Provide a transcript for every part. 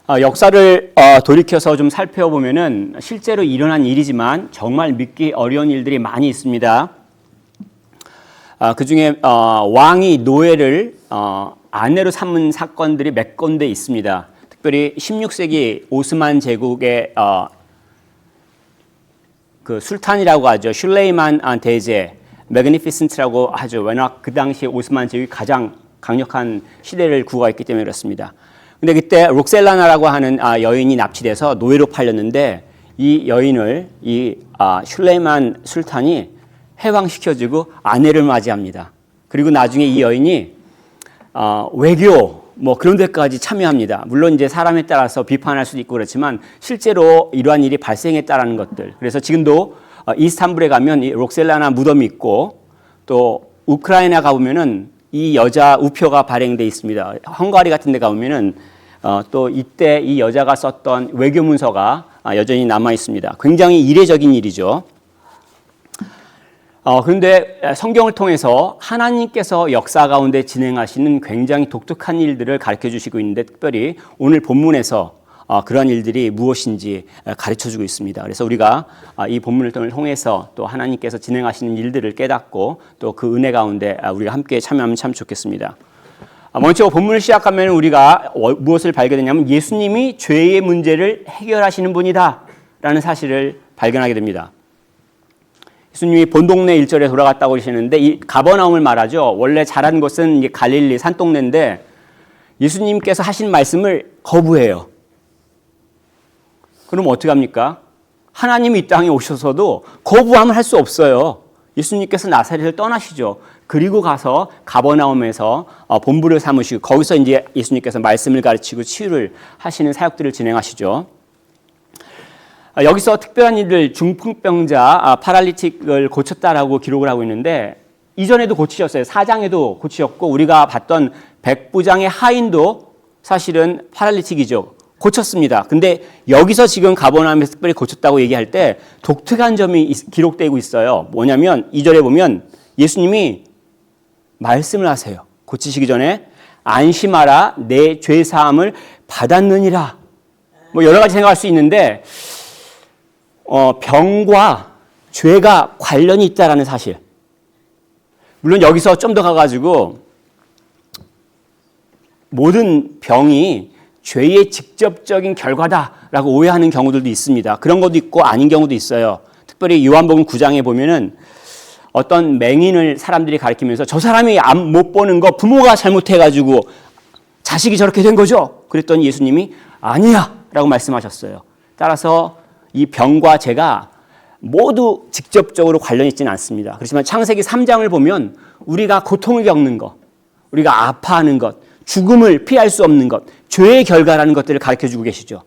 역사를 돌이켜서 좀 살펴보면은 실제로 일어난 일이지만 정말 믿기 어려운 일들이 많이 있습니다. 그 중에 왕이 노예를 아내로 삼은 사건들이 몇 건대 있습니다. 특별히 16세기 오스만 제국의 그 술탄이라고 하죠. 슐레이만 대제, 매그니피센트라고 하죠. 워낙 그 당시 오스만 제국이 가장 강력한 시대를 구가했기 때문에 그렇습니다. 근데 그때 록셀라나라고 하는 여인이 납치돼서 노예로 팔렸는데 이 여인을 이 슐레이만 술탄이 해방시켜주고 아내를 맞이합니다. 그리고 나중에 이 여인이 외교 뭐 그런 데까지 참여합니다. 물론 이제 사람에 따라서 비판할 수도 있고 그렇지만 실제로 이러한 일이 발생했다라는 것들. 그래서 지금도 이스탄불에 가면 이 록셀라나 무덤이 있고 또 우크라이나 가보면은 이 여자 우표가 발행돼 있습니다. 헝가리 같은 데 가보면은 또 이때 이 여자가 썼던 외교 문서가 여전히 남아 있습니다. 굉장히 이례적인 일이죠. 그런데 성경을 통해서 하나님께서 역사 가운데 진행하시는 굉장히 독특한 일들을 가르쳐 주시고 있는데 특별히 오늘 본문에서 그런 일들이 무엇인지 가르쳐 주고 있습니다. 그래서 우리가 이 본문을 통해서 또 하나님께서 진행하시는 일들을 깨닫고 또 그 은혜 가운데 우리가 함께 참여하면 참 좋겠습니다. 먼저 본문을 시작하면 우리가 무엇을 발견하냐면 예수님이 죄의 문제를 해결하시는 분이다라는 사실을 발견하게 됩니다. 예수님이 본동네 1절에 돌아갔다고 하시는데 이 가버나움을 말하죠. 원래 자란 곳은 이제 갈릴리 산동네인데 예수님께서 하신 말씀을 거부해요. 그럼 어떻게 합니까? 하나님이 이 땅에 오셔서도 거부함을 할 수 없어요. 예수님께서 나사렛을 떠나시죠. 그리고 가서 가버나움에서 본부를 삼으시고 거기서 이제 예수님께서 말씀을 가르치고 치유를 하시는 사역들을 진행하시죠. 여기서 특별한 일을 중풍병자 파랄리틱을 고쳤다라고 기록을 하고 있는데 이전에도 고치셨어요. 4장에도 고치셨고 우리가 봤던 백부장의 하인도 사실은 파랄리틱이죠. 고쳤습니다. 근데 여기서 지금 가버나움에서 특별히 고쳤다고 얘기할 때 독특한 점이 기록되고 있어요. 뭐냐면 2절에 보면 예수님이 말씀을 하세요. 고치시기 전에 안심하라 내 죄 사함을 받았느니라. 뭐 여러 가지 생각할 수 있는데 병과 죄가 관련이 있다라는 사실. 물론 여기서 좀 더 가가지고 모든 병이 죄의 직접적인 결과다라고 오해하는 경우들도 있습니다. 그런 것도 있고 아닌 경우도 있어요. 특별히 요한복음 9장에 보면은 어떤 맹인을 사람들이 가리키면서 저 사람이 암 못 보는 거 부모가 잘못해가지고 자식이 저렇게 된 거죠. 그랬더니 예수님이 아니야 라고 말씀하셨어요. 따라서 이 병과 죄가 모두 직접적으로 관련이 있지는 않습니다. 그렇지만 창세기 3장을 보면 우리가 고통을 겪는 것, 우리가 아파하는 것, 죽음을 피할 수 없는 것, 죄의 결과라는 것들을 가르쳐주고 계시죠.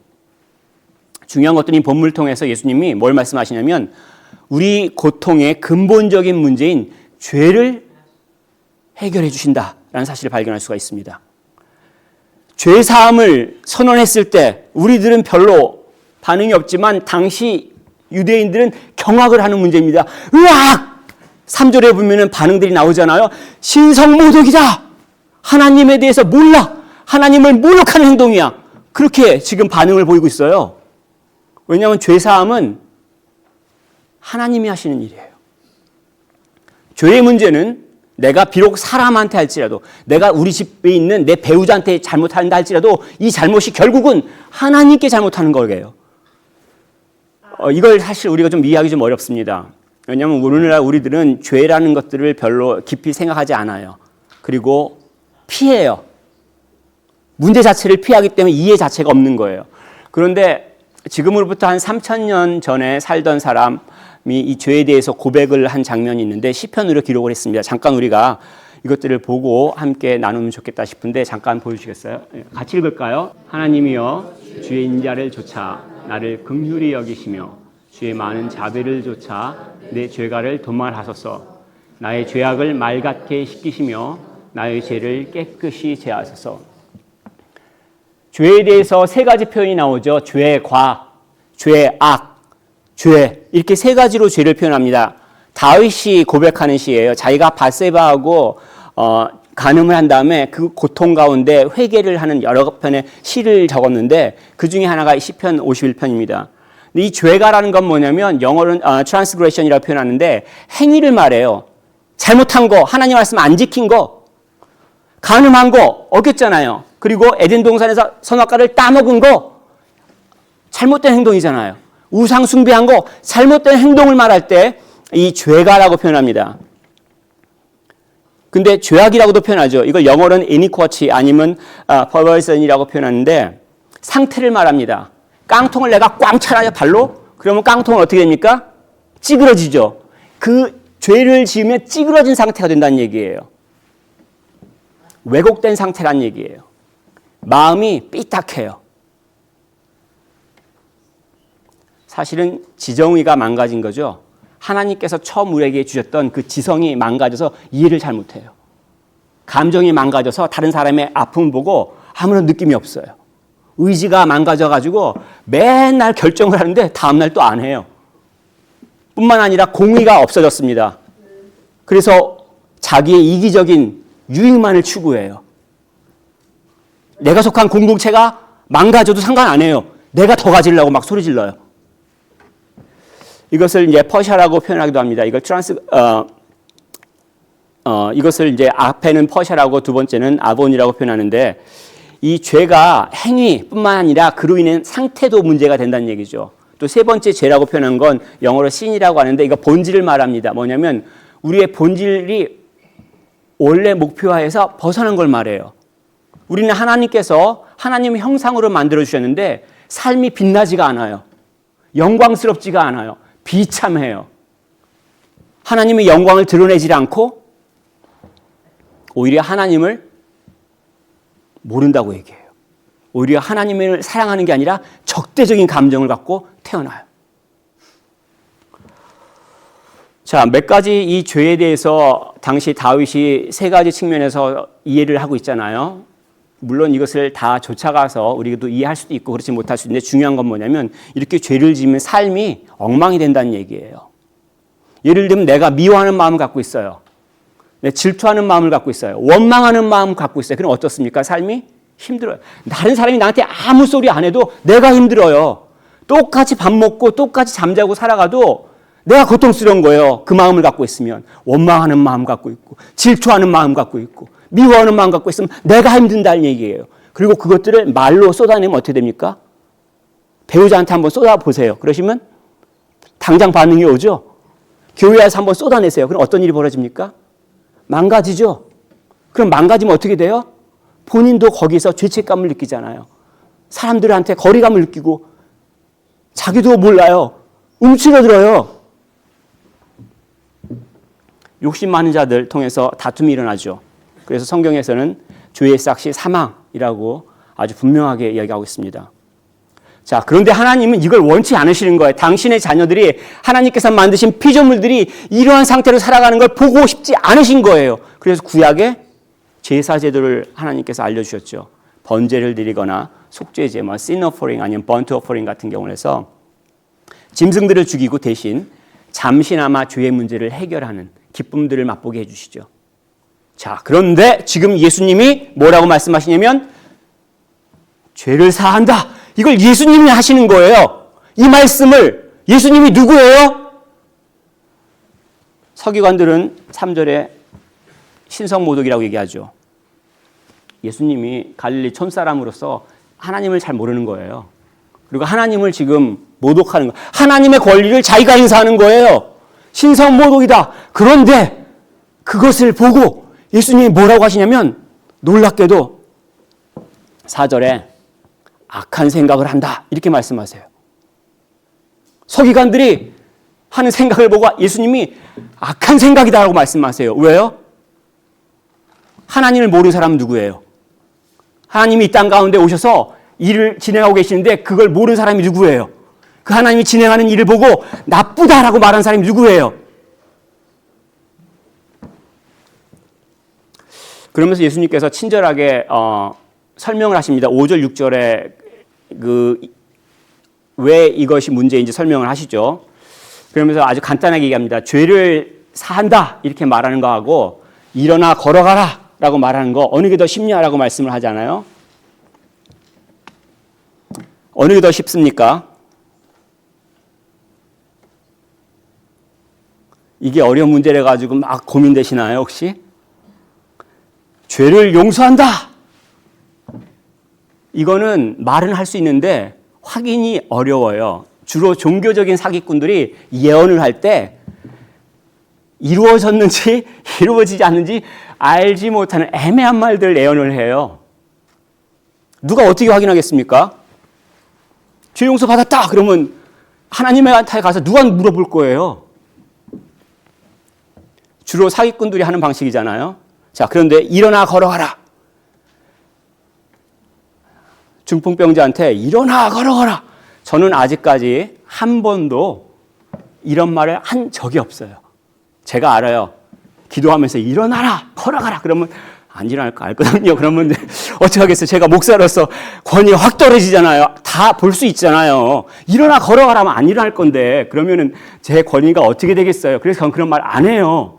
중요한 것들은 이 본문을 통해서 예수님이 뭘 말씀하시냐면 우리 고통의 근본적인 문제인 죄를 해결해 주신다라는 사실을 발견할 수가 있습니다. 죄 사함을 선언했을 때 우리들은 별로 반응이 없지만 당시 유대인들은 경악을 하는 문제입니다. 으악! 3절에 보면 반응들이 나오잖아요. 신성모독이다. 하나님에 대해서 몰라. 하나님을 모욕하는 행동이야. 그렇게 지금 반응을 보이고 있어요. 왜냐하면 죄사함은 하나님이 하시는 일이에요. 죄의 문제는 내가 비록 사람한테 할지라도 내가 우리 집에 있는 내 배우자한테 잘못한다 할지라도 이 잘못이 결국은 하나님께 잘못하는 거예요. 이걸 사실 우리가 좀 이해하기 좀 어렵습니다. 왜냐하면 오늘날 우리들은 죄라는 것들을 별로 깊이 생각하지 않아요. 그리고 피해요. 문제 자체를 피하기 때문에 이해 자체가 없는 거예요. 그런데 지금으로부터 한 3,000년 전에 살던 사람이 이 죄에 대해서 고백을 한 장면이 있는데 시편으로 기록을 했습니다. 잠깐 우리가 이것들을 보고 함께 나누면 좋겠다 싶은데 잠깐 보여주시겠어요? 같이 읽을까요? 하나님이여 주의 인자를 좇아 나를 긍휼히 여기시며 주의 많은 자비를 좇아 내 죄가를 도말하소서. 나의 죄악을 맑게 씻기시며 나의 죄를 깨끗이 제하소서. 죄에 대해서 세 가지 표현이 나오죠. 죄과, 죄악, 죄. 이렇게 세 가지로 죄를 표현합니다. 다윗이 고백하는 시예요. 자기가 밧세바하고 간음을 한 다음에 그 고통 가운데 회개를 하는 여러 편의 시를 적었는데 그 중에 하나가 시편 51편입니다. 근데 이 죄가라는 건 뭐냐면 영어로는 transgression이라고 표현하는데 행위를 말해요. 잘못한 거, 하나님 말씀 안 지킨 거, 간음한 거, 어겼잖아요. 그리고 에덴 동산에서 선악과를 따먹은 거, 잘못된 행동이잖아요. 우상 숭배한 거, 잘못된 행동을 말할 때 이 죄가라고 표현합니다. 근데 죄악이라고도 표현하죠. 이걸 영어로는 iniquity 아니면 perversion이라고 표현하는데 상태를 말합니다. 깡통을 내가 꽝 차라요 발로? 그러면 깡통은 어떻게 됩니까? 찌그러지죠. 그 죄를 지으면 찌그러진 상태가 된다는 얘기예요. 왜곡된 상태란 얘기예요. 마음이 삐딱해요. 사실은 지정의가 망가진 거죠. 하나님께서 처음 우리에게 주셨던 그 지성이 망가져서 이해를 잘못해요. 감정이 망가져서 다른 사람의 아픔을 보고 아무런 느낌이 없어요. 의지가 망가져가지고 맨날 결정을 하는데 다음날 또 안 해요. 뿐만 아니라 공의가 없어졌습니다. 그래서 자기의 이기적인 유익만을 추구해요. 내가 속한 공동체가 망가져도 상관 안 해요. 내가 더 가지려고 막 소리 질러요. 이것을 이제 퍼샤라고 표현하기도 합니다. 이것을 이제 앞에는 퍼샤라고 두 번째는 아본이라고 표현하는데 이 죄가 행위뿐만 아니라 그로 인한 상태도 문제가 된다는 얘기죠. 또 세 번째 죄라고 표현한 건 영어로 sin이라고 하는데 이거 본질을 말합니다. 뭐냐면 우리의 본질이 원래 목표화해서 벗어난 걸 말해요. 우리는 하나님께서 하나님의 형상으로 만들어 주셨는데 삶이 빛나지가 않아요. 영광스럽지가 않아요. 비참해요. 하나님의 영광을 드러내지 않고 오히려 하나님을 모른다고 얘기해요. 오히려 하나님을 사랑하는 게 아니라 적대적인 감정을 갖고 태어나요. 자, 몇 가지 이 죄에 대해서 당시 다윗이 세 가지 측면에서 이해를 하고 있잖아요. 물론 이것을 다 쫓아가서 우리도 이해할 수도 있고 그렇지 못할 수도 있는데 중요한 건 뭐냐면 이렇게 죄를 지으면 삶이 엉망이 된다는 얘기예요. 예를 들면 내가 미워하는 마음을 갖고 있어요. 내 질투하는 마음을 갖고 있어요. 원망하는 마음을 갖고 있어요. 그럼 어떻습니까? 삶이 힘들어요. 다른 사람이 나한테 아무 소리 안 해도 내가 힘들어요. 똑같이 밥 먹고 똑같이 잠자고 살아가도 내가 고통스러운 거예요. 그 마음을 갖고 있으면. 원망하는 마음 갖고 있고 질투하는 마음 갖고 있고 미워하는 마음 갖고 있으면 내가 힘든다는 얘기예요. 그리고 그것들을 말로 쏟아내면 어떻게 됩니까? 배우자한테 한번 쏟아보세요. 그러시면 당장 반응이 오죠. 교회에서 한번 쏟아내세요. 그럼 어떤 일이 벌어집니까? 망가지죠. 그럼 망가지면 어떻게 돼요? 본인도 거기서 죄책감을 느끼잖아요. 사람들한테 거리감을 느끼고 자기도 몰라요. 움츠러들어요. 욕심 많은 자들 통해서 다툼이 일어나죠. 그래서 성경에서는 죄의 삭시 사망이라고 아주 분명하게 이야기하고 있습니다. 자, 그런데 하나님은 이걸 원치 않으시는 거예요. 당신의 자녀들이 하나님께서 만드신 피조물들이 이러한 상태로 살아가는 걸 보고 싶지 않으신 거예요. 그래서 구약에 제사 제도를 하나님께서 알려주셨죠. 번제를 드리거나 속죄제, sin offering 아니면 burnt offering 같은 경우를 해서 짐승들을 죽이고 대신 잠시나마 죄의 문제를 해결하는 기쁨들을 맛보게 해주시죠. 자, 그런데 지금 예수님이 뭐라고 말씀하시냐면 죄를 사한다. 이걸 예수님이 하시는 거예요. 이 말씀을 예수님이 누구예요? 서기관들은 3절에 신성모독이라고 얘기하죠. 예수님이 갈릴리 촌사람으로서 하나님을 잘 모르는 거예요. 그리고 하나님을 지금 모독하는 거예요. 하나님의 권리를 자기가 행사하는 거예요. 신성모독이다. 그런데 그것을 보고 예수님이 뭐라고 하시냐면 놀랍게도 4절에 악한 생각을 한다. 이렇게 말씀하세요. 서기관들이 하는 생각을 보고 예수님이 악한 생각이다라고 말씀하세요. 왜요? 하나님을 모르는 사람은 누구예요? 하나님이 이 땅 가운데 오셔서 일을 진행하고 계시는데 그걸 모르는 사람이 누구예요? 그 하나님이 진행하는 일을 보고 나쁘다라고 말하는 사람이 누구예요? 그러면서 예수님께서 친절하게 설명을 하십니다. 5절, 6절에 왜 이것이 문제인지 설명을 하시죠. 그러면서 아주 간단하게 얘기합니다. 죄를 사한다 이렇게 말하는 거하고 일어나 걸어가라 라고 말하는 거 어느 게 더 쉽냐라고 말씀을 하잖아요. 어느 게 더 쉽습니까? 이게 어려운 문제래 가지고 막 고민되시나요, 혹시? 죄를 용서한다. 이거는 말은 할 수 있는데 확인이 어려워요. 주로 종교적인 사기꾼들이 예언을 할 때 이루어졌는지 이루어지지 않는지 알지 못하는 애매한 말들 예언을 해요. 누가 어떻게 확인하겠습니까? 죄 용서 받았다 그러면 하나님한테 가서 누가 물어볼 거예요. 주로 사기꾼들이 하는 방식이잖아요. 자, 그런데 일어나 걸어가라. 중풍병자한테 일어나 걸어가라. 저는 아직까지 한 번도 이런 말을 한 적이 없어요. 제가 알아요. 기도하면서 일어나라, 걸어가라. 그러면 안 일어날 거 알거든요. 그러면 어떻게 하겠어요? 제가 목사로서 권위가 확 떨어지잖아요. 다 볼 수 있잖아요. 일어나 걸어가라 하면 안 일어날 건데 그러면은 제 권위가 어떻게 되겠어요? 그래서 저는 그런 말 안 해요.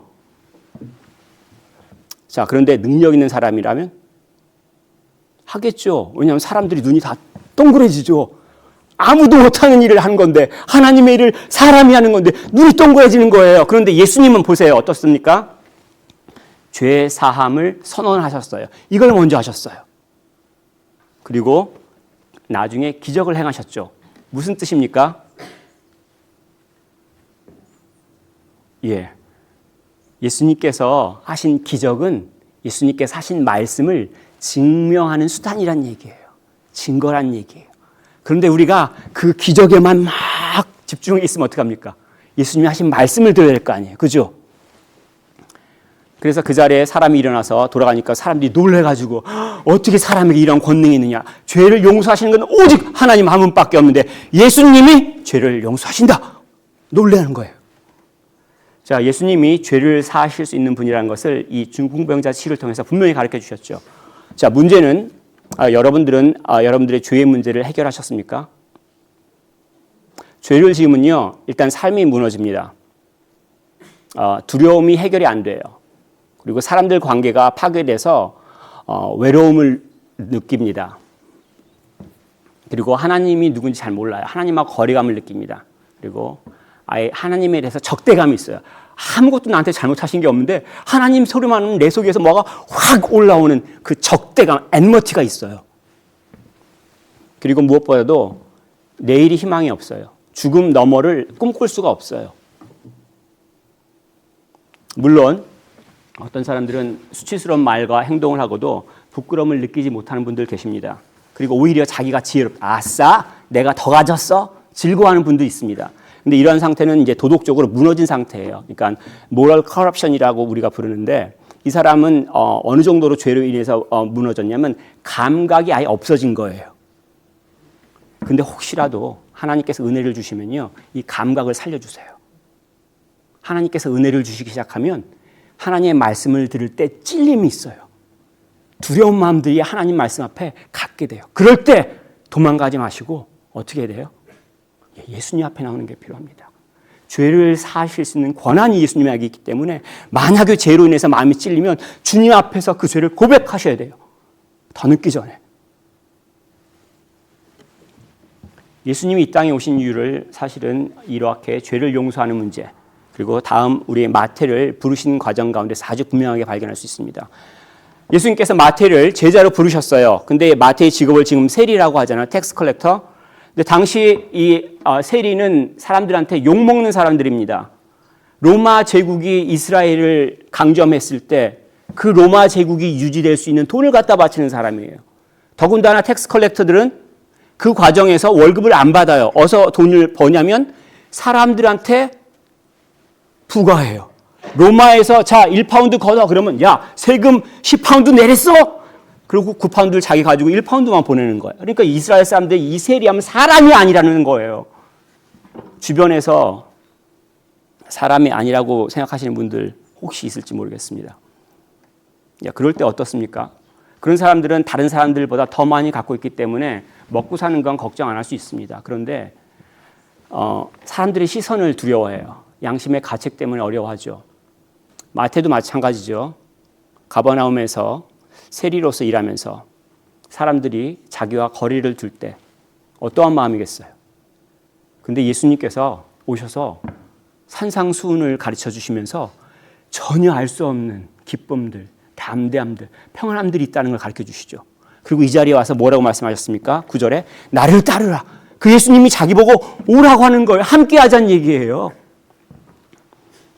자, 그런데 능력 있는 사람이라면 하겠죠. 왜냐하면 사람들이 눈이 다 동그래지죠. 아무도 못하는 일을 한 건데 하나님의 일을 사람이 하는 건데 눈이 동그래지는 거예요. 그런데 예수님은 보세요. 어떻습니까? 죄 사함을 선언하셨어요. 이걸 먼저 하셨어요. 그리고 나중에 기적을 행하셨죠. 무슨 뜻입니까? 예수님께서 하신 기적은 예수님께서 하신 말씀을 증명하는 수단이란 얘기예요. 증거란 얘기예요. 그런데 우리가 그 기적에만 막 집중해 있으면 어떡합니까? 예수님이 하신 말씀을 들어야 될 거 아니에요. 그죠? 그래서 그 자리에 사람이 일어나서 돌아가니까 사람들이 놀래가지고 어떻게 사람에게 이런 권능이 있느냐. 죄를 용서하시는 건 오직 하나님 한 분밖에 없는데 예수님이 죄를 용서하신다. 놀라는 거예요. 자, 예수님이 죄를 사하실 수 있는 분이라는 것을 이 중풍병자 치유를 통해서 분명히 가르쳐 주셨죠. 자, 문제는 여러분들은 여러분들의 죄의 문제를 해결하셨습니까? 죄를 지으면요, 일단 삶이 무너집니다. 두려움이 해결이 안 돼요. 그리고 사람들 관계가 파괴돼서 외로움을 느낍니다. 그리고 하나님이 누군지 잘 몰라요. 하나님하고 거리감을 느낍니다. 그리고 아예 하나님에 대해서 적대감이 있어요. 아무것도 나한테 잘못하신 게 없는데 하나님 소리만 하면 내 속에서 뭐가 확 올라오는 그 적대감, 엔머티가 있어요. 그리고 무엇보다도 내일이 희망이 없어요. 죽음 너머를 꿈꿀 수가 없어요. 물론 어떤 사람들은 수치스러운 말과 행동을 하고도 부끄러움을 느끼지 못하는 분들 계십니다. 그리고 오히려 자기가 지혜롭다. 아싸, 내가 더 가졌어? 즐거워하는 분도 있습니다. 근데 이러한 상태는 이제 도덕적으로 무너진 상태예요. 그러니까 모럴 커럽션이라고 우리가 부르는데 이 사람은 어느 정도로 죄로 인해서 무너졌냐면 감각이 아예 없어진 거예요. 근데 혹시라도 하나님께서 은혜를 주시면요, 이 감각을 살려주세요. 하나님께서 은혜를 주시기 시작하면 하나님의 말씀을 들을 때 찔림이 있어요. 두려운 마음들이 하나님 말씀 앞에 갖게 돼요. 그럴 때 도망가지 마시고 어떻게 해야 돼요? 예수님 앞에 나오는 게 필요합니다. 죄를 사하실 수 있는 권한이 예수님에게 있기 때문에 만약에 죄로 인해서 마음이 찔리면 주님 앞에서 그 죄를 고백하셔야 돼요. 더 늦기 전에. 예수님이 이 땅에 오신 이유를 사실은 이렇게 죄를 용서하는 문제, 그리고 다음 우리 마태를 부르시는 과정 가운데서 아주 분명하게 발견할 수 있습니다. 예수님께서 마태를 제자로 부르셨어요. 근데 마태의 직업을 지금 세리라고 하잖아요. 텍스 컬렉터. 근데 당시 이 세리는 사람들한테 욕먹는 사람들입니다. 로마 제국이 이스라엘을 강점했을 때 그 로마 제국이 유지될 수 있는 돈을 갖다 바치는 사람이에요. 더군다나 텍스 컬렉터들은 그 과정에서 월급을 안 받아요. 어디서 돈을 버냐면 사람들한테 부과해요. 로마에서 자 1파운드 걷어 그러면 야 세금 10파운드 내렸어. 그리고 9파운드를 자기 가지고 1파운드만 보내는 거예요. 그러니까 이스라엘 사람들이 이 세리하면 사람이 아니라는 거예요. 주변에서 사람이 아니라고 생각하시는 분들 혹시 있을지 모르겠습니다. 야, 그럴 때 어떻습니까? 그런 사람들은 다른 사람들보다 더 많이 갖고 있기 때문에 먹고 사는 건 걱정 안 할 수 있습니다. 그런데 사람들의 시선을 두려워해요. 양심의 가책 때문에 어려워하죠. 마태도 마찬가지죠. 가버나움에서 세리로서 일하면서 사람들이 자기와 거리를 둘 때 어떠한 마음이겠어요? 근데 예수님께서 오셔서 산상수훈을 가르쳐 주시면서 전혀 알 수 없는 기쁨들, 담대함들, 평안함들이 있다는 걸 가르쳐 주시죠. 그리고 이 자리에 와서 뭐라고 말씀하셨습니까? 9절에 나를 따르라. 그 예수님이 자기 보고 오라고 하는 거예요. 함께 하자는 얘기예요.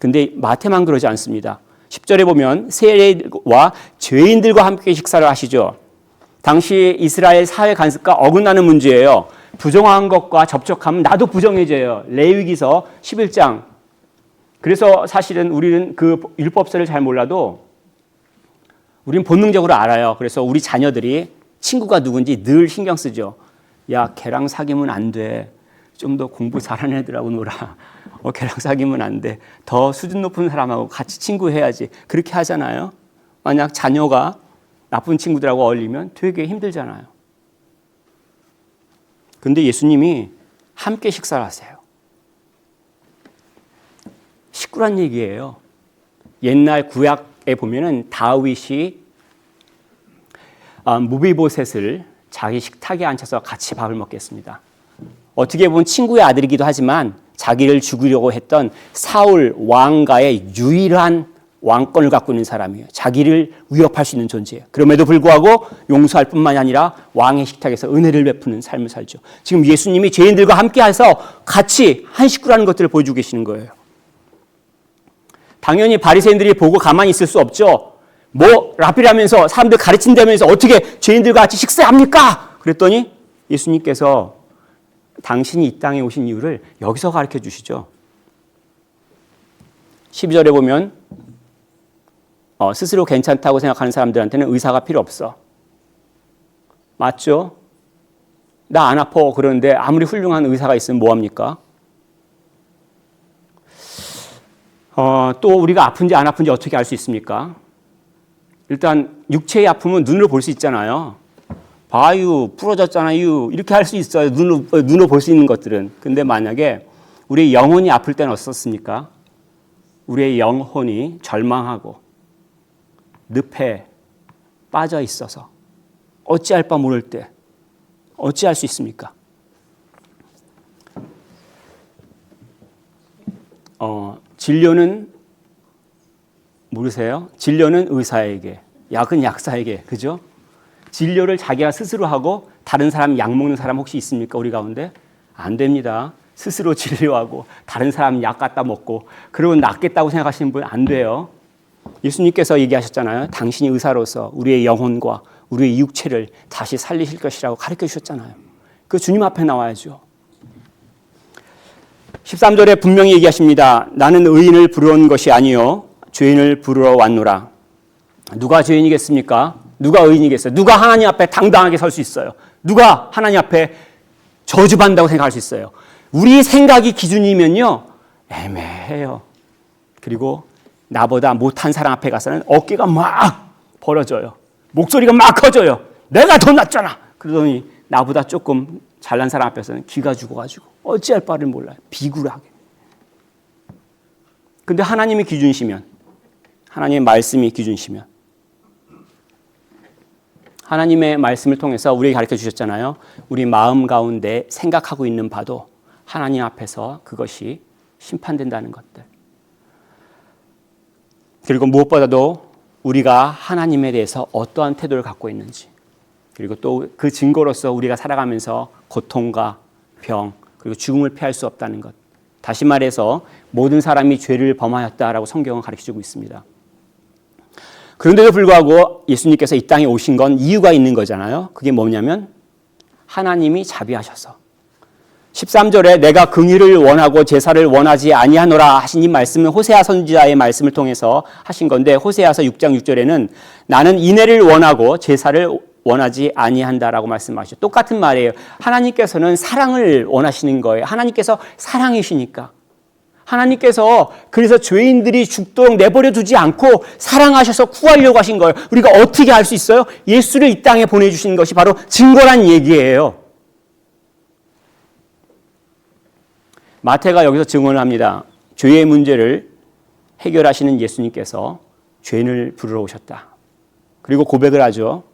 근데 마태만 그러지 않습니다. 10절에 보면 세리와 죄인들과 함께 식사를 하시죠. 당시 이스라엘 사회 간섭과 어긋나는 문제예요. 부정한 것과 접촉하면 나도 부정해져요. 레위기서 11장. 그래서 사실은 우리는 그 율법서를 잘 몰라도 우리는 본능적으로 알아요. 그래서 우리 자녀들이 친구가 누군지 늘 신경 쓰죠. 야, 걔랑 사귀면 안 돼. 좀 더 공부 잘하는 애들하고 놀아. 걔랑 사귀면 안 돼. 더 수준 높은 사람하고 같이 친구해야지. 그렇게 하잖아요. 만약 자녀가 나쁜 친구들하고 어울리면 되게 힘들잖아요. 근데 예수님이 함께 식사를 하세요. 식구란 얘기예요. 옛날 구약에 보면은 다윗이 무비보셋을 자기 식탁에 앉혀서 같이 밥을 먹겠습니다. 어떻게 보면 친구의 아들이기도 하지만 자기를 죽이려고 했던 사울 왕가의 유일한 왕권을 갖고 있는 사람이에요. 자기를 위협할 수 있는 존재예요. 그럼에도 불구하고 용서할 뿐만이 아니라 왕의 식탁에서 은혜를 베푸는 삶을 살죠. 지금 예수님이 죄인들과 함께해서 같이 한 식구라는 것들을 보여주고 계시는 거예요. 당연히 바리새인들이 보고 가만히 있을 수 없죠. 뭐 라비라면서 사람들 가르친다면서 어떻게 죄인들과 같이 식사합니까? 그랬더니 예수님께서 당신이 이 땅에 오신 이유를 여기서 가르쳐 주시죠. 12절에 보면 스스로 괜찮다고 생각하는 사람들한테는 의사가 필요 없어. 맞죠? 나 안 아파 그러는데 아무리 훌륭한 의사가 있으면 뭐합니까? 또 우리가 아픈지 안 아픈지 어떻게 알 수 있습니까? 일단 육체의 아픔은 눈으로 볼 수 있잖아요. 봐유, 부러졌잖아요. 이렇게 할 수 있어요. 눈으로 볼 수 있는 것들은. 근데 만약에 우리의 영혼이 아플 때는 어떻습니까? 우리의 영혼이 절망하고 늪에 빠져 있어서 어찌할 바 모를 때 어찌할 수 있습니까? 진료는 모르세요? 진료는 의사에게, 약은 약사에게, 그죠? 진료를 자기가 스스로 하고 다른 사람 약 먹는 사람 혹시 있습니까? 우리 가운데? 안 됩니다. 스스로 진료하고 다른 사람 약 갖다 먹고 그러고 낫겠다고 생각하시는 분 안 돼요. 예수님께서 얘기하셨잖아요. 당신이 의사로서 우리의 영혼과 우리의 육체를 다시 살리실 것이라고 가르쳐 주셨잖아요. 그 주님 앞에 나와야죠. 13절에 분명히 얘기하십니다. 나는 의인을 부르러 온 것이 아니요 죄인을 부르러 왔노라. 누가 죄인이겠습니까? 누가 의인이겠어요? 누가 하나님 앞에 당당하게 설 수 있어요? 누가 하나님 앞에 저주받는다고 생각할 수 있어요? 우리 생각이 기준이면요 애매해요. 그리고 나보다 못한 사람 앞에 가서는 어깨가 막 벌어져요. 목소리가 막 커져요. 내가 더 낫잖아. 그러더니 나보다 조금 잘난 사람 앞에서는 기가 죽어가지고 어찌할 바를 몰라요. 비굴하게. 근데 하나님이 기준이시면, 하나님의 말씀이 기준이시면, 하나님의 말씀을 통해서 우리에게 가르쳐 주셨잖아요. 우리 마음 가운데 생각하고 있는 바도 하나님 앞에서 그것이 심판된다는 것들. 그리고 무엇보다도 우리가 하나님에 대해서 어떠한 태도를 갖고 있는지, 그리고 또 그 증거로서 우리가 살아가면서 고통과 병, 그리고 죽음을 피할 수 없다는 것. 다시 말해서 모든 사람이 죄를 범하였다라고 성경은 가르쳐주고 있습니다. 그런데도 불구하고 예수님께서 이 땅에 오신 건 이유가 있는 거잖아요. 그게 뭐냐면 하나님이 자비하셔서 13절에 내가 긍휼을 원하고 제사를 원하지 아니하노라 하신 이 말씀은 호세아 선지자의 말씀을 통해서 하신 건데, 호세아서 6장 6절에는 나는 인애를 원하고 제사를 원하지 아니한다라고 말씀하시죠. 똑같은 말이에요. 하나님께서는 사랑을 원하시는 거예요. 하나님께서 사랑이시니까. 하나님께서 그래서 죄인들이 죽도록 내버려 두지 않고 사랑하셔서 구하려고 하신 거예요. 우리가 어떻게 알 수 있어요? 예수를 이 땅에 보내주신 것이 바로 증거란 얘기예요. 마태가 여기서 증언을 합니다. 죄의 문제를 해결하시는 예수님께서 죄인을 부르러 오셨다. 그리고 고백을 하죠.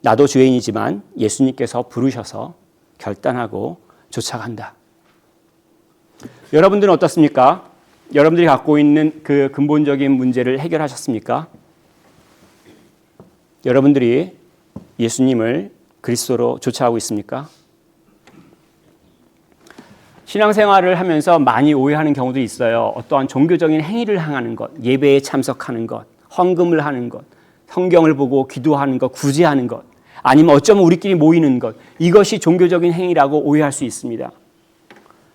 나도 죄인이지만 예수님께서 부르셔서 결단하고 쫓아간다. 여러분들은 어떻습니까? 여러분들이 갖고 있는 그 근본적인 문제를 해결하셨습니까? 여러분들이 예수님을 그리스도로 쫓아가고 있습니까? 신앙생활을 하면서 많이 오해하는 경우도 있어요. 어떠한 종교적인 행위를 행하는 것, 예배에 참석하는 것, 헌금을 하는 것, 성경을 보고 기도하는 것, 구제하는 것, 아니면 어쩌면 우리끼리 모이는 것, 이것이 종교적인 행위라고 오해할 수 있습니다.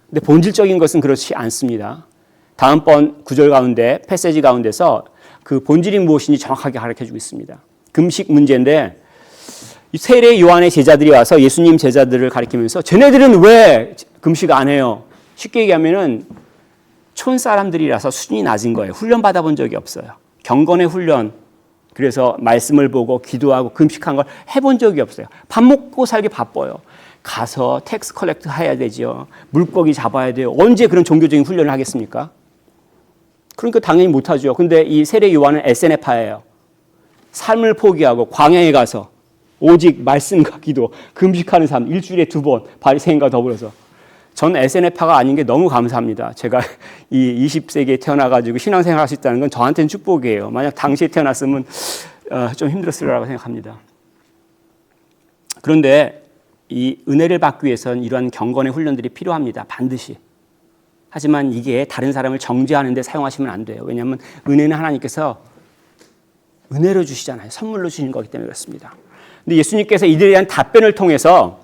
근데 본질적인 것은 그렇지 않습니다. 다음번 구절 가운데, 패세지 가운데서 그 본질이 무엇인지 정확하게 가르쳐주고 있습니다. 금식 문제인데 세례 요한의 제자들이 와서 예수님 제자들을 가리키면서 쟤네들은 왜 금식 안 해요? 쉽게 얘기하면은 촌 사람들이라서 수준이 낮은 거예요. 훈련 받아본 적이 없어요. 경건의 훈련, 그래서 말씀을 보고 기도하고 금식한 걸 해본 적이 없어요. 밥 먹고 살기 바빠요. 가서 텍스 컬렉트 해야 되죠. 물고기 잡아야 돼요. 언제 그런 종교적인 훈련을 하겠습니까? 그러니까 당연히 못하죠. 근데 이 세례 요한은 SNF파예요. 삶을 포기하고 광야에 가서 오직 말씀과 기도, 금식하는 삶, 일주일에 2번 바리새인과 더불어서. 전 SNF파가 아닌 게 너무 감사합니다. 제가 이 20세기에 태어나가지고 신앙생활 할 수 있다는 건 저한테는 축복이에요. 만약 당시에 태어났으면 좀 힘들었을 거라고 생각합니다. 그런데 이 은혜를 받기 위해서는 이러한 경건의 훈련들이 필요합니다. 반드시. 하지만 이게 다른 사람을 정죄하는 데 사용하시면 안 돼요. 왜냐하면 은혜는 하나님께서 은혜로 주시잖아요. 선물로 주시는 거기 때문에 그렇습니다. 근데 예수님께서 이들에 대한 답변을 통해서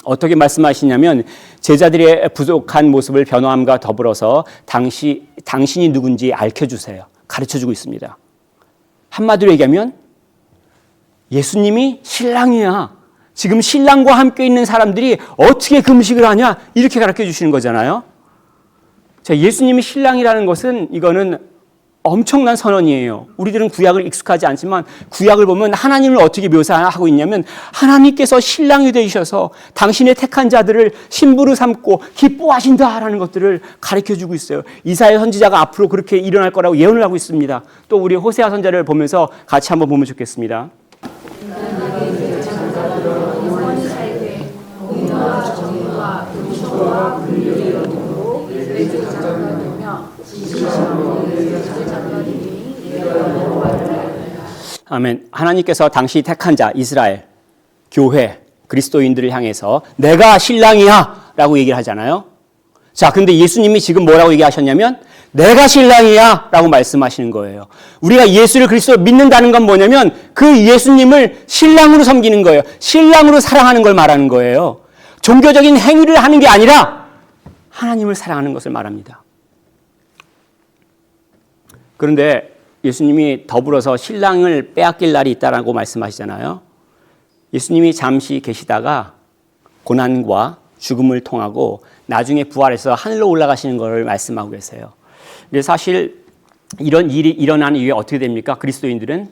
어떻게 말씀하시냐면 제자들의 부족한 모습을 변호함과 더불어서 당신이 누군지 알려주세요. 가르쳐주고 있습니다. 한마디로 얘기하면 예수님이 신랑이야. 지금 신랑과 함께 있는 사람들이 어떻게 금식을 하냐? 이렇게 가르쳐 주시는 거잖아요. 자, 예수님이 신랑이라는 것은 이거는 엄청난 선언이에요. 우리들은 구약을 익숙하지 않지만 구약을 보면 하나님을 어떻게 묘사하고 있냐면 하나님께서 신랑이 되셔서 당신의 택한 자들을 신부로 삼고 기뻐하신다라는 것들을 가르쳐주고 있어요. 이사야 선지자가 앞으로 그렇게 일어날 거라고 예언을 하고 있습니다. 또 우리 호세아 선지자를 보면서 같이 한번 보면 좋겠습니다. 아멘. 하나님께서 당신이 택한 자 이스라엘, 교회, 그리스도인들을 향해서 내가 신랑이야 라고 얘기를 하잖아요. 자, 근데 예수님이 지금 뭐라고 얘기하셨냐면 내가 신랑이야 라고 말씀하시는 거예요. 우리가 예수를 그리스도로 믿는다는 건 뭐냐면 그 예수님을 신랑으로 섬기는 거예요. 신랑으로 사랑하는 걸 말하는 거예요. 종교적인 행위를 하는 게 아니라 하나님을 사랑하는 것을 말합니다. 그런데 예수님이 더불어서 신랑을 빼앗길 날이 있다라고 말씀하시잖아요. 예수님이 잠시 계시다가 고난과 죽음을 통하고 나중에 부활해서 하늘로 올라가시는 것을 말씀하고 계세요. 근데 사실 이런 일이 일어나는 이유에 어떻게 됩니까? 그리스도인들은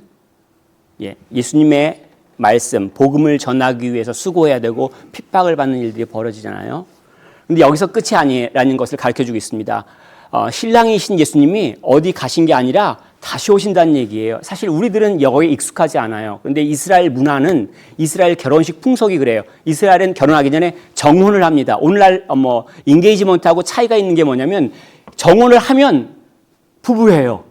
예수님의 말씀, 복음을 전하기 위해서 수고해야 되고 핍박을 받는 일들이 벌어지잖아요. 근데 여기서 끝이 아니라는 것을 가르쳐주고 있습니다. 신랑이신 예수님이 어디 가신 게 아니라 다시 오신다는 얘기예요. 사실 우리들은 여기에 익숙하지 않아요. 그런데 이스라엘 문화는 이스라엘 결혼식 풍속이 그래요. 이스라엘은 결혼하기 전에 정혼을 합니다. 오늘날 인게이지먼트하고 차이가 있는 게 뭐냐면 정혼을 하면 부부예요.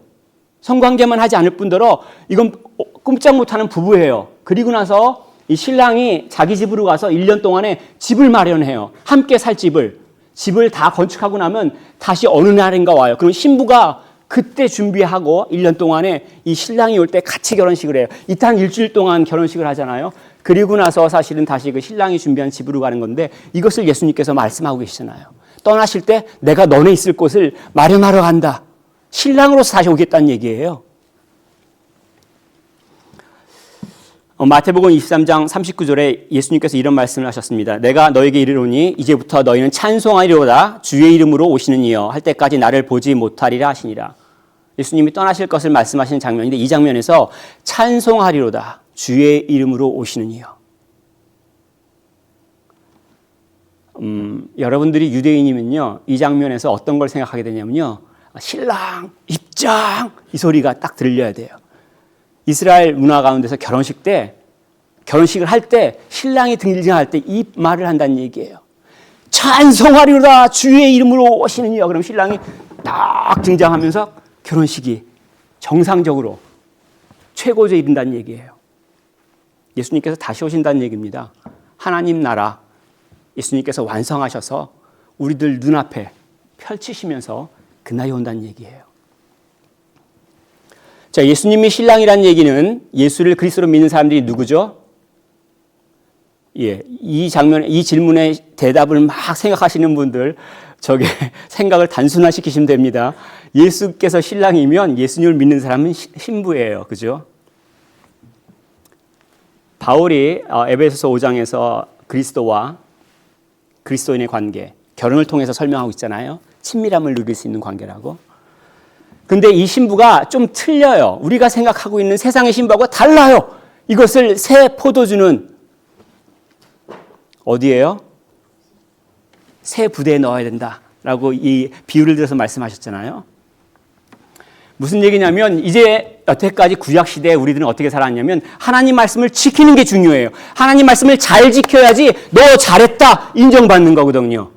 성관계만 하지 않을 뿐더러 이건 꼼짝 못하는 부부예요. 그리고 나서 이 신랑이 자기 집으로 가서 1년 동안에 집을 마련해요. 함께 살 집을 다 건축하고 나면 다시 어느 날인가 와요. 그럼 신부가 그때 준비하고 1년 동안에 이 신랑이 올 때 같이 결혼식을 해요. 이때 한 일주일 동안 결혼식을 하잖아요. 그리고 나서 사실은 다시 그 신랑이 준비한 집으로 가는 건데 이것을 예수님께서 말씀하고 계시잖아요. 떠나실 때 내가 너네 있을 곳을 마련하러 간다. 신랑으로서 다시 오겠다는 얘기예요. 마태복음 23장 39절에 예수님께서 이런 말씀을 하셨습니다. 내가 너에게 이르노니 이제부터 너희는 찬송하리로다 주의 이름으로 오시는 이여 할 때까지 나를 보지 못하리라 하시니라. 예수님이 떠나실 것을 말씀하시는 장면인데 이 장면에서 찬송하리로다 주의 이름으로 오시는 이여. 여러분들이 유대인이면요 이 장면에서 어떤 걸 생각하게 되냐면요 신랑 입장 이 소리가 딱 들려야 돼요. 이스라엘 문화 가운데서 결혼식을 할 때 신랑이 등장할 때 이 말을 한다는 얘기예요. 찬송하리로다 주의 이름으로 오시는 이여. 그럼 신랑이 딱 등장하면서 결혼식이 정상적으로 최고조에 이른다는 얘기예요. 예수님께서 다시 오신다는 얘기입니다. 하나님 나라 예수님께서 완성하셔서 우리들 눈앞에 펼치시면서 그날이 온다는 얘기예요. 자, 예수님이 신랑이라는 얘기는 예수를 그리스도로 믿는 사람들이 누구죠? 예, 이 질문에 대답을 막 생각하시는 분들, 생각을 단순화시키시면 됩니다. 예수께서 신랑이면 예수님을 믿는 사람은 신부예요. 그죠? 바울이 에베소서 5장에서 그리스도와 그리스도인의 관계, 결혼을 통해서 설명하고 있잖아요. 친밀함을 누릴 수 있는 관계라고. 근데 이 신부가 좀 틀려요. 우리가 생각하고 있는 세상의 신부하고 달라요. 이것을 새 포도주는 어디예요? 새 부대에 넣어야 된다라고 이 비유를 들어서 말씀하셨잖아요. 무슨 얘기냐면 이제 여태까지 구약시대에 우리들은 어떻게 살았냐면 하나님 말씀을 지키는 게 중요해요. 하나님 말씀을 잘 지켜야지 너 잘했다 인정받는 거거든요.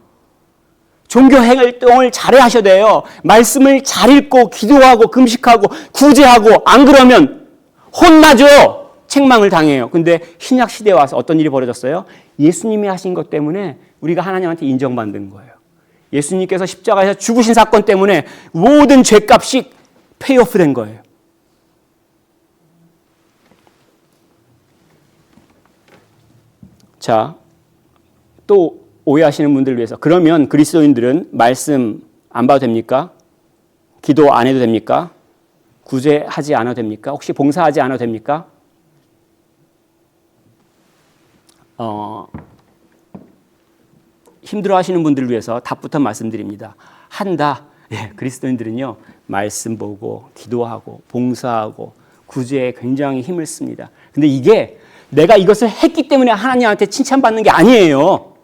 종교 활동을 잘해야 하셔야 돼요. 말씀을 잘 읽고 기도하고 금식하고 구제하고 안 그러면 혼나죠. 책망을 당해요. 근데 신약 시대에 와서 어떤 일이 벌어졌어요? 예수님이 하신 것 때문에 우리가 하나님한테 인정받는 거예요. 예수님께서 십자가에서 죽으신 사건 때문에 모든 죄값이 페이오프 된 거예요. 자, 또 오해하시는 분들을 위해서 그러면 그리스도인들은 말씀 안 봐도 됩니까? 기도 안 해도 됩니까? 구제하지 않아도 됩니까? 혹시 봉사하지 않아도 됩니까? 힘들어하시는 분들을 위해서 답부터 말씀드립니다. 한다. 예, 그리스도인들은요. 말씀 보고 기도하고 봉사하고 구제에 굉장히 힘을 씁니다. 근데 이게 내가 이것을 했기 때문에 하나님한테 칭찬받는 게 아니에요.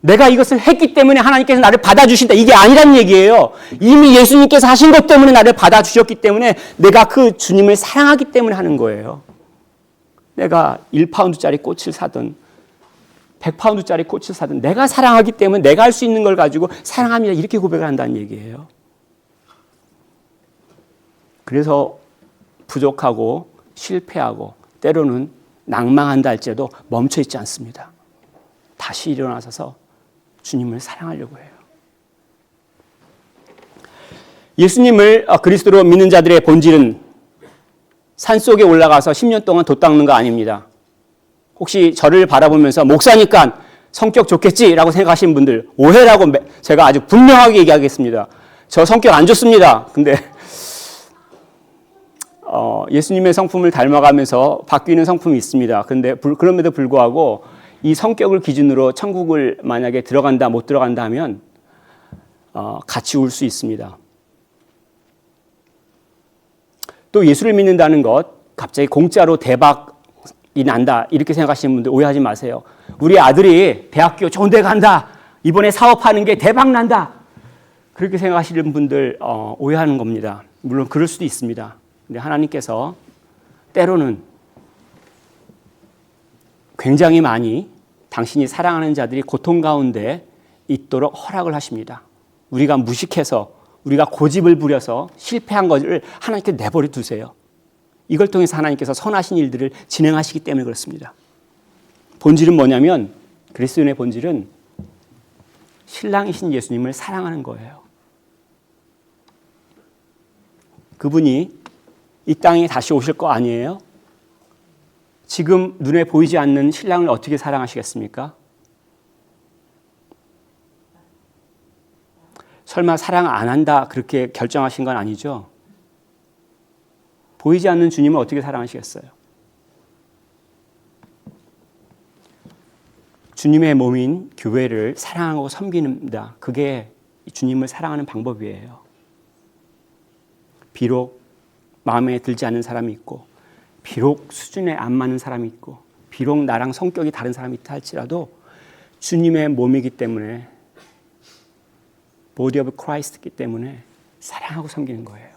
내가 이것을 했기 때문에 하나님께서 나를 받아주신다. 이게 아니란 얘기예요. 이미 예수님께서 하신 것 때문에 나를 받아주셨기 때문에 내가 그 주님을 사랑하기 때문에 하는 거예요. 내가 1파운드짜리 꽃을 사든 100파운드짜리 꽃을 사든 내가 사랑하기 때문에 내가 할 수 있는 걸 가지고 사랑합니다. 이렇게 고백을 한다는 얘기예요. 그래서 부족하고 실패하고 때로는 낭망한다 할지라도 멈춰 있지 않습니다. 다시 일어나서서 주님을 사랑하려고 해요. 예수님을 그리스도로 믿는 자들의 본질은 산속에 올라가서 10년 동안 돛 닦는 거 아닙니다. 혹시 저를 바라보면서 목사니까 성격 좋겠지라고 생각하시는 분들 오해라고 제가 아주 분명하게 얘기하겠습니다. 저 성격 안 좋습니다. 근데 예수님의 성품을 닮아가면서 바뀌는 성품이 있습니다. 근데 그럼에도 불구하고 이 성격을 기준으로 천국을 만약에 들어간다 못 들어간다 하면 같이 울 수 있습니다. 또 예수를 믿는다는 것 갑자기 공짜로 대박이 난다 이렇게 생각하시는 분들 오해하지 마세요. 우리 아들이 대학교 좋은 데 간다. 이번에 사업하는 게 대박 난다. 그렇게 생각하시는 분들 오해하는 겁니다. 물론 그럴 수도 있습니다. 근데 하나님께서 때로는 굉장히 많이 당신이 사랑하는 자들이 고통 가운데 있도록 허락을 하십니다. 우리가 무식해서 우리가 고집을 부려서 실패한 것을 하나님께 내버려 두세요. 이걸 통해서 하나님께서 선하신 일들을 진행하시기 때문에 그렇습니다. 본질은 뭐냐면 그리스도인의 본질은 신랑이신 예수님을 사랑하는 거예요. 그분이 이 땅에 다시 오실 거 아니에요? 지금 눈에 보이지 않는 신랑을 어떻게 사랑하시겠습니까? 설마 사랑 안 한다 그렇게 결정하신 건 아니죠? 보이지 않는 주님을 어떻게 사랑하시겠어요? 주님의 몸인 교회를 사랑하고 섬깁니다. 그게 주님을 사랑하는 방법이에요. 비록 마음에 들지 않는 사람이 있고 비록 수준에 안 맞는 사람이 있고 비록 나랑 성격이 다른 사람이 있다 할지라도 주님의 몸이기 때문에 Body of Christ이기 때문에 사랑하고 섬기는 거예요.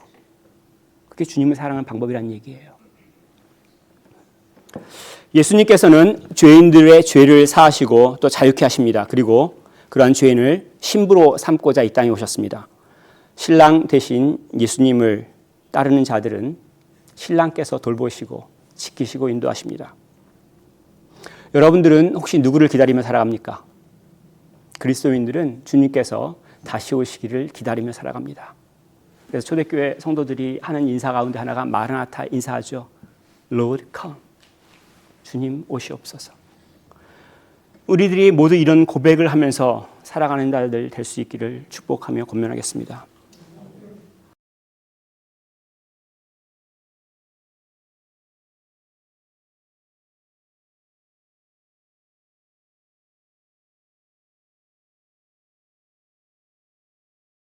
그게 주님을 사랑하는 방법이라는 얘기예요. 예수님께서는 죄인들의 죄를 사하시고 또 자유케 하십니다. 그리고 그러한 죄인을 신부로 삼고자 이 땅에 오셨습니다. 신랑 대신 예수님을 따르는 자들은 신랑께서 돌보시고 지키시고 인도하십니다. 여러분들은 혹시 누구를 기다리며 살아갑니까? 그리스도인들은 주님께서 다시 오시기를 기다리며 살아갑니다. 그래서 초대교회 성도들이 하는 인사 가운데 하나가 마라나타 인사하죠. Lord come. 주님 오시옵소서. 우리들이 모두 이런 고백을 하면서 살아가는 날들 될 수 있기를 축복하며 권면하겠습니다.